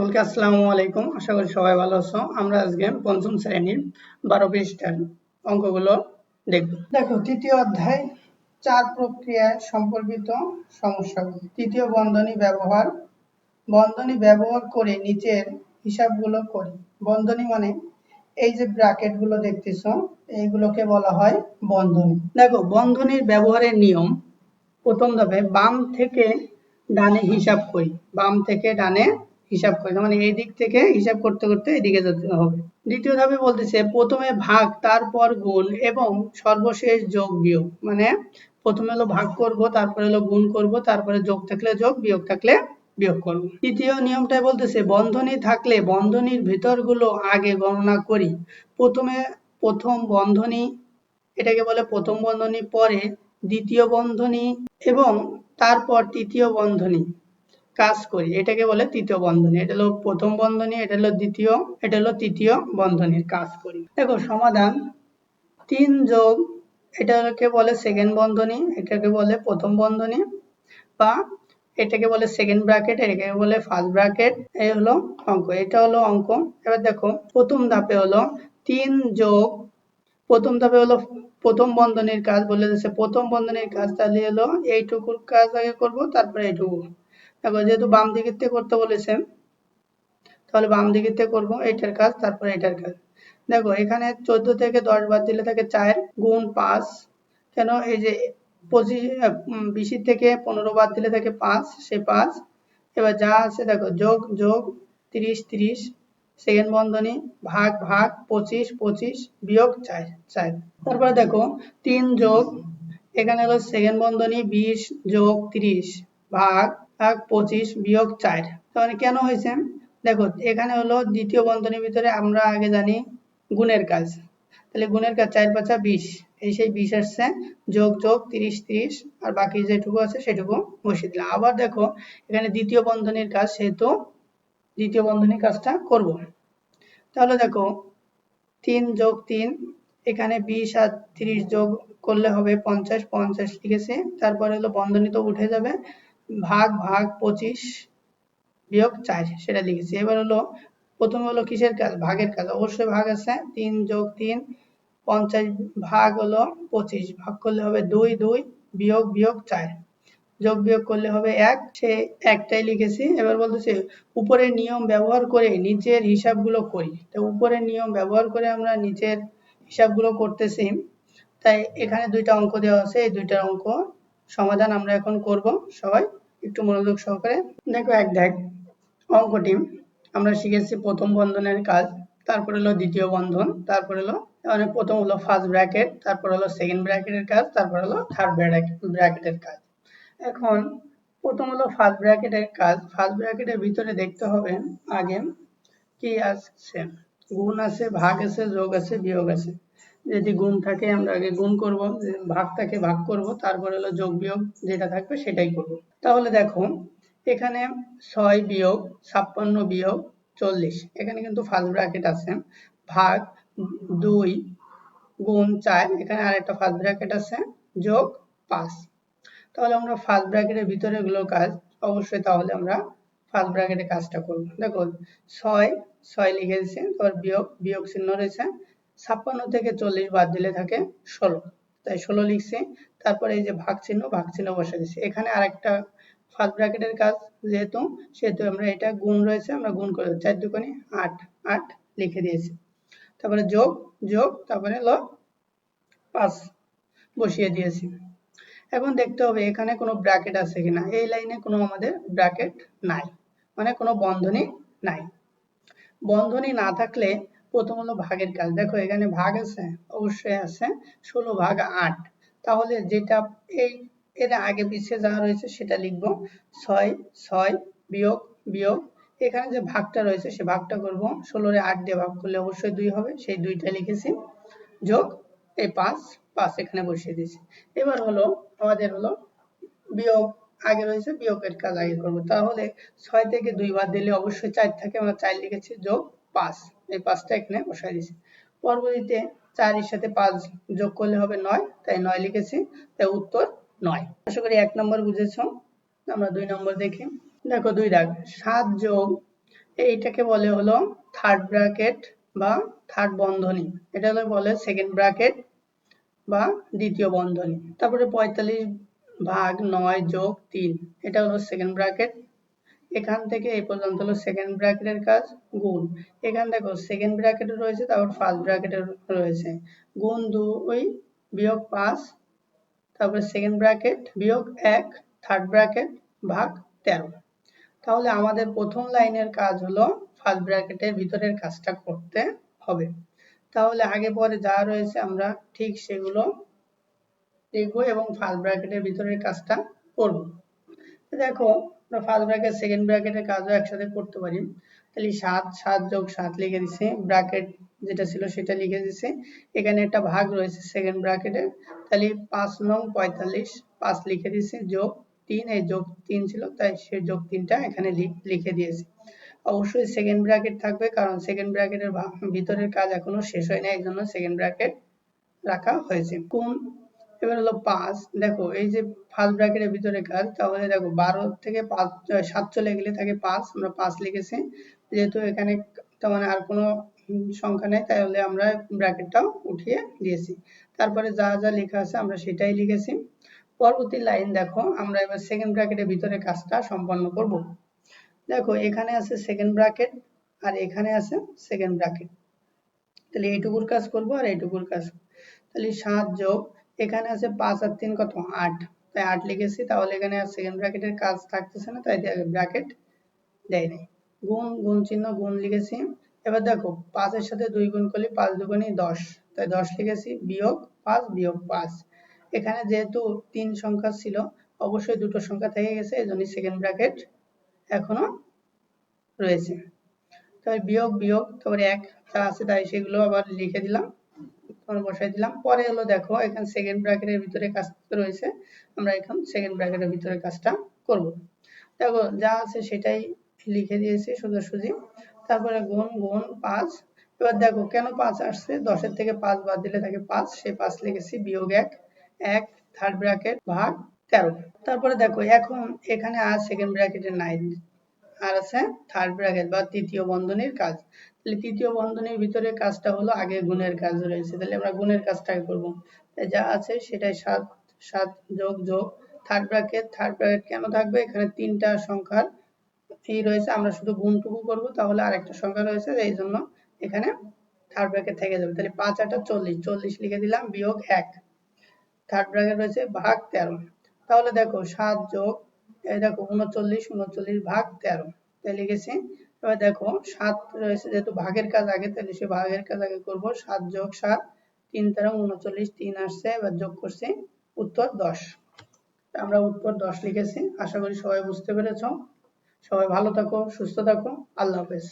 সকলকে আসসালামু আলাইকুম। আশা করি সবাই ভালো আছো। আমরা আজকে পঞ্চম শ্রেণীর 12 পৃষ্ঠার অঙ্কগুলো দেখব। দেখো, তৃতীয় অধ্যায় 4 প্রক্রিয়ায় সম্পর্কিত সমস্যাগুলো। তৃতীয় বন্ধনী ব্যবহার করে নিচের হিসাবগুলো করি। বন্ধনী মানে এই যে ব্র্যাকেট গুলো দেখতেছো, এইগুলোকে বলা হয় বন্ধনী। দেখো, বন্ধনীর ব্যবহারের নিয়ম। প্রথম ধাপে বাম থেকে ডানে হিসাব করি। বাম থেকে ডানে হিসাব করি, মানে এই দিক থেকে হিসাব করতে করতে এদিকে যেতে হবে। দ্বিতীয় ধাপে বলতেছে প্রথমে ভাগ, তারপর গুণ এবং সর্বশেষ যোগ বিয়োগ। মানে প্রথমে হলো ভাগ করব, তারপরে হলো গুণ করব, তারপরে যোগ থাকলে যোগ, বিয়োগ থাকলে বিয়োগ করব। তৃতীয় নিয়মটাই বলতেছে বন্ধনী থাকলে বন্ধনীর ভিতরগুলো আগে গণনা করি। প্রথম বন্ধনী, এটাকে বলে প্রথম বন্ধনী, পরে দ্বিতীয় বন্ধনী এবং তারপর তৃতীয় বন্ধনী কাজ করি, এটাকে বলে তৃতীয় বন্ধনী। এটা হলো প্রথম বন্ধনী, এটা হলো দ্বিতীয়, এটা হলো তৃতীয় বন্ধনীর কাজ করি। দেখো সমাধান, 3 যোগ, এটাকে বলে সেকেন্ড বন্ধনী, এটাকে বলে প্রথম বন্ধনী, বা এটাকে বলে সেকেন্ড ব্র্যাকেট, এটাকে বলে ফার্স্ট ব্র্যাকেট। এই হলো অঙ্ক, এটা হলো অঙ্ক। এবার দেখো প্রথম ধাপে হলো 3 যোগ, প্রথম ধাপে হলো প্রথম বন্ধনীর কাজ বলে দিচ্ছে। প্রথম বন্ধনীর কাজ তাহলে হলো এইটুকুর কাজ আগে করব, তারপরে এইটুকু। দেখো যেহেতু বাম দিকের থেকে করতে বলেছে, তাহলে বাম দিকের থেকে করবো এইটার কাজ, তারপরে এটার কাজ। দেখো এখানে 14 থেকে 10 বাদ দিলে থাকে 4 গুণ 5, কেন এই যে 20 থেকে 15 বাদ দিলে থাকে 5, সে 5। এবার যা আছে দেখো যোগ যোগ 30 30, সেকেন্ড বন্ধনী, ভাগ ভাগ 25 25, বিয়োগ 4 4। তারপরে দেখো 3 যোগ, এখানে হলো সেকেন্ড বন্ধনী 20 যোগ 30 ভাগ ভাগ 25 বিয়োগ 4। তাহলে কেন হয়েছে দেখো, এখানে হলো দ্বিতীয় বন্ধনীর ভিতরে আমরা আগে জানি গুণের কাজ, তাহলে গুণের কাজ 4 5 20, এই সেই 20 আসছে, যোগ যোগ 30 30, আর বাকি যেটুকু আছে সেটুকু বসিয়ে দিলাম। আবার দেখো এখানে দ্বিতীয় বন্ধনীর কাজ, সেহেতু দ্বিতীয় বন্ধনীর কাজটা করব। তাহলে দেখো 3 যোগ 3, এখানে 20 আর 30 যোগ করলে হবে 50 50 লিখেছি। তারপরে হলো বন্ধনী তো উঠে যাবে, ভাগ ভাগ 25 বিয়োগ 4, সেটা লিখেছি। এবার হলো প্রথমে হলো কিসের কাজ, ভাগের কাজ, অবশ্যই ভাগ আছে। 3 যোগ 3 50, ভাগ হলো 25, ভাগ করলে হবে 2 2, বিয়োগ বিয়োগ 4, যোগ বিয়োগ করলে হবে 1, সে একটাই লিখেছি। এবার বলতেছে উপরের নিয়ম ব্যবহার করে নিচের হিসাবগুলো করি। তো উপরের নিয়ম ব্যবহার করে আমরা নিচের হিসাবগুলো করতেছি, তাই এখানে দুইটা অঙ্ক দেওয়া আছে, এই দুইটা অঙ্ক সমাধান আমরা এখন করব। সবাই একটু মনোযোগ সহকারে দেখো। দেখ অঙ্কটি আমরা শিখেছি প্রথম বন্ধনের কাজ, তারপর হলো দ্বিতীয় বন্ধন, তারপর হলো মানে প্রথম হলো ফার্স্ট ব্র্যাকেট, তারপর হলো সেকেন্ড ব্র্যাকেটের কাজ, তারপর হলো থার্ড ব্র্যাকেটের কাজ। এখন প্রথম হলো ফার্স্ট ব্র্যাকেটের কাজ। ফার্স্ট ব্র্যাকেটের ভিতরে দেখতে হবে আগে কি আসছে, গুণ আছে, ভাগ আছে, যোগ আছে, বিয়োগ আছে। যদি গুণ থাকে আমরা আগে গুণ করব, ভাগ থাকে ভাগ করব, তারপর হলো যোগ বিয়োগ যেটা থাকবে সেটাই করব। তাহলে দেখো এখানে 6 বিয়োগ 56 বিয়োগ 40, এখানে কিন্তু ফার্স্ট ব্র্যাকেট আছে। ভাগ 2 গুণ 4, এখানে আরেকটা ফার্স্ট ব্র্যাকেট আছে, যোগ 5। তাহলে আমরা ফার্স্ট ব্র্যাকেটের ভিতরে গুলো কাজ অবশ্যই, তাহলে আমরা ফার্স্ট ব্র্যাকেটের কাজটা করব। দেখো 6 6 লিখে দিয়েছি, তারপর বিয়োগ বিয়োগ চিহ্ন রয়েছে। 56 থেকে 40 বাদ দিলে থাকে 16, তাই 16 লিখছি। তারপরে এই যে ভাগ চিহ্ন বসে দিচ্ছি। এখানে আরেকটা ফার্স্ট ব্র্যাকেটের কাজ সেহেতু আমরা এটা গুণ রয়েছে, আমরা গুণ করে 4 দুগুণে 8 8 লিখে দিয়েছি। তারপরে যোগ যোগ, তারপরে হলো 5 বসিয়ে দিয়েছি। এখন দেখতে হবে এখানে কোনো ব্র্যাকেট আছে কিনা। এই লাইনে কোনো আমাদের ব্র্যাকেট নাই, মানে কোনো বন্ধনী নাই। বন্ধনী না থাকলে প্রথম হলো ভাগের কাজ। দেখো এখানে ভাগ আছে, অবশ্যই আছে, 16 ভাগ 8। তাহলে যেটা এর আগে পিছিয়ে যা রয়েছে সেটা লিখবো। 6 6 বিয়োগ বিয়োগ, এখানে যে ভাগটা রয়েছে সে ভাগটা করব। 16 এ 8 দিয়ে ভাগ করলে অবশ্যই 2 হবে, সেই 2টা লিখেছি। যোগ এই 5 5 এখানে বসিয়ে দিয়েছি। এবার হলো আমাদের হলো বিয়োগ, আগে রয়েছে বিয়োগের কাজ আগে করব। তাহলে 6 থেকে 2 বাদ দিলে অবশ্যই 4 থাকে, আমরা 4 লিখেছি, যোগ 5, এই 5টা এখানে বসাই দিয়েছি। পরবর্তীতে 4 এর সাথে 5 যোগ করলে হবে 9, তাই 9 লিখেছি, তাই উত্তর 9। আশা করি 1 নম্বর বুঝেছো। আমরা 2 নম্বর দেখি। দেখো 2 দাগ, 7 যোগ, এইটাকে বলে হলো থার্ড ব্র্যাকেট বা থার্ড বন্ধনী, এটা হলো বলে সেকেন্ড ব্র্যাকেট বা দ্বিতীয় বন্ধনী। তারপরে 45/9 + 3, এটা হলো সেকেন্ড ব্র্যাকেট। এখান থেকে এই পর্যন্ত হলো সেকেন্ড ব্র্যাকেটের কাজ, গুণ। এখানে দেখো সেকেন্ড ব্র্যাকেটে রয়েছে, তারপর ফার্স্ট ব্র্যাকেটে রয়েছে, গুণ 2 বিয়োগ 5, তারপরে সেকেন্ড ব্র্যাকেট বিয়োগ 1, থার্ড ব্র্যাকেট ভাগ 13। তাহলে আমাদের প্রথম লাইনের কাজ হলো ফার্স্ট ব্র্যাকেটের ভিতরের কাজটা করতে হবে। তাহলে আগে পরে যা রয়েছে আমরা ঠিক সেগুলো লিখবো এবং ফার্স্ট ব্র্যাকেটের ভিতরের কাজটা করব। দেখো আমরা ফার্স্ট ব্র্যাকেট সেকেন্ড ব্র্যাকেটের কাজও একসাথে করতে পারি। তাহলে 7 + 7 লিখে দিছি, ব্র্যাকেট যেটা ছিল সেটা লিখে দিছি, এখানে একটা ভাগ রয়েছে সেকেন্ড ব্র্যাকেটে, তাহলে 5 নং 45, 5 লিখে দিছি, যোগ 3, এই যোগ 3 ছিল তাই সেই যোগ 3টা এখানে লিখে দিয়েছি। অবশ্যই সেকেন্ড ব্র্যাকেট থাকবে, কারণ সেকেন্ড ব্র্যাকেটের ভিতরের কাজ এখনো শেষ হয় না, এই জন্য সেকেন্ড ব্র্যাকেট রাখা হয়েছে। কোন এবার হলো 5, দেখো এই যে ফার্স্ট ব্র্যাকেটের ভিতরে কাজ, তাহলে দেখো 12 থেকে 7 চলে গেলে থাকে 5, আমরা 5 লিখেছি, যেহেতু এখানে তার মানে আর কোনো সংখ্যা নেই তাহলে আমরা ব্র্যাকেটটা উঠিয়ে দিয়েছি। তারপরে যা যা লেখা আছে আমরা সেটাই লিখেছি। পরবর্তী লাইন দেখো, আমরা এবার সেকেন্ড ব্র্যাকেটের ভিতরে কাজটা সম্পন্ন করব। দেখো এখানে আছে সেকেন্ড ব্র্যাকেট আর এখানে আছে সেকেন্ড ব্র্যাকেট, তাহলে এইটুকুর কাজ করব আর এইটুকুর কাজ। তাহলে 7 যোগ, এখানে আছে 5 আর 3 কত 8, তাই 8 লিখেছি, তাহলে এখানে আর সেকেন্ড ব্র্যাকেটের কাজ থাকতেছে না, তাই ব্র্যাকেট দেয় নাই। গুণ, গুণ চিহ্ন, গুণ লিখেছি। এবার দেখো 5 এর সাথে 2 গুণ করলে 5 দুগুণে 10, তাই 10 লিখেছি, বিয়োগ 5 বিয়োগ 5। এখানে যেহেতু 3 সংখ্যা ছিল, অবশ্যই দুটো সংখ্যা থেকে গেছে, এজন্য সেকেন্ড ব্র্যাকেট এখনো রয়েছে। তাই বিয়োগ বিয়োগ, তারপরে 1 যা আছে তাই সেগুলো আবার লিখে দিলাম, বসাই দিলাম। পরে হলো দেখো এখানে সেকেন্ড ব্র্যাকেটের ভিতরে কাজ রয়েছে, আমরা এখন সেকেন্ড ব্র্যাকেটের ভিতরে কাজটা করব। দেখো যা আছে সেটাই লিখে দিয়েছি সোজাসুজি। তারপরে গুণ, গুণ 5। এবার দেখো কেন 5 আসছে, 10 এর থেকে 5 বাদ দিলে থাকে 5, সেই 5 লিখেছি, বিয়োগ 1, 1 থার্ড ব্র্যাকেট ভাগ 13। তারপরে দেখো এখন এখানে আর সেকেন্ড ব্র্যাকেটে নাই, আর আছে থার্ড ব্র্যাকেট বা তৃতীয় বন্ধনীর কাজ। তাহলে তৃতীয় বন্ধনীর ভিতরে কাজটা হলো আগে গুণের কাজ রয়েছে, তাহলে আমরা গুণের কাজটা করব। যা আছে সেটাই 7 7 যোগ যোগ, থার্ড ব্র্যাকেট কেন থাকবে, এখানে তিনটা সংখ্যার এই রয়েছে, আমরা শুধু গুণটুকু করব, তাহলে আরেকটা সংখ্যা রয়েছে এই জন্য এখানে থার্ড ব্র্যাকেট থেকে যাবে। তাহলে 5 8 40, 40 লিখে দিলাম, বিয়োগ 1, থার্ড ব্র্যাকেট রয়েছে ভাগ 13। তাহলে দেখো 7 যোগ, এই দেখো 39, 39 ভাগ 13, তাই লিখেছি। এবার দেখো 7 রয়েছে, যেহেতু ভাগের কাজ আগে, তাহলে সে ভাগের কাজ আগে করব। 7 যোগ 7, 3 13 39, 3 আসছে, এবার যোগ করছি, উত্তর 10। আমরা উত্তর 10 লিখেছি। আশা করি সবাই বুঝতে পেরেছো। সবাই ভালো থাকো, সুস্থ থাকো, আল্লাহ হাফেজ।